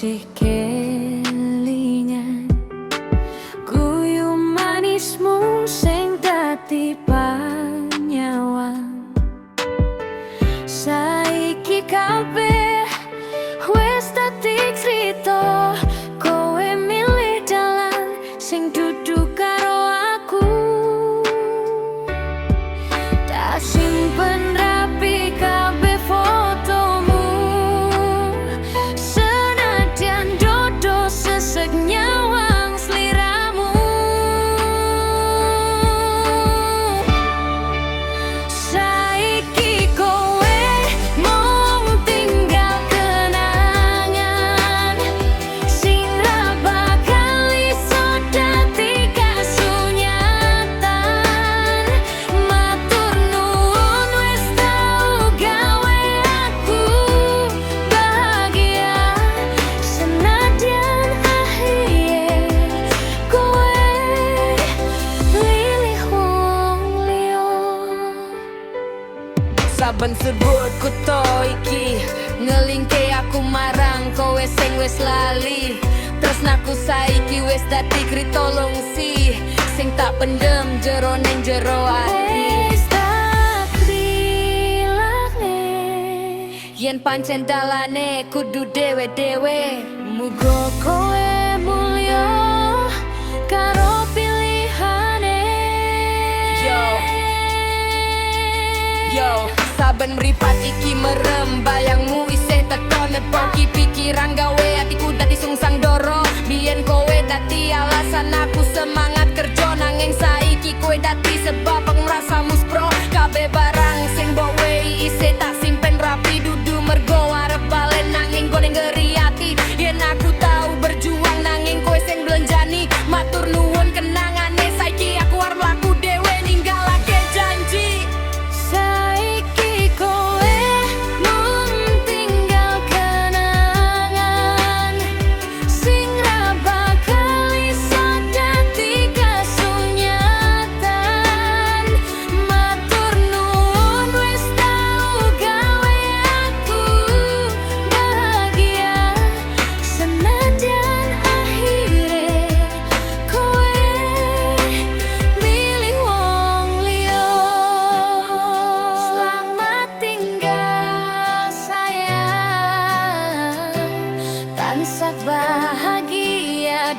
tasih kelingan guyu manismu sing dadi panyawang. Saiki kabeh wis dadi crita, kowe milih dalan sing dudu karo aku. Tak simpen rapi kabeh fotomu, senadyan dodo sesek nyawang sliramu. Saiki kowe mung tinggal kenangan sing ra bakal iso dadi kasunyatan. Matur nuwun wis tau gawe aku bahagia, senadyan akhire kowe milih wong liya. Saben sebut kuto iki ngelingke aku marang kowe sing wis lali. Tresnaku saiki wis dadi krita lungsi sing tak pendem jero ning jero ati. Wis tak rilakne Yen pancen dalane kudu dewe-dewe. muga kowe mulya karo pilihane. Yo, saben mripat iki merem, bayangmu isih teko nepoki pikiran gawe atiku dadi sungsang doro. Biyen kowe dadi alasan aku semangat kerja, nanging saiki kowe dadi sebab aku ngrasa muspro. Kabeh barang sing mbok wehi isih tak simpen rapi, dudu mergo arep balen nanging gone ngeri ati. Yen aku tau berjuang nanging kowe sing belenjani. Matur nuwun kenangane, saiki aku arep mlaku dhewe ninggalake janji. Saiki kowe mung tinggal kenangan sing ra bakal iso dadi kasunyatan. Matur nuwun wis tau gawe aku bahagia, senadyan akhire kowe milih wong liya. Selamat tinggal sayang, tansah bahagia.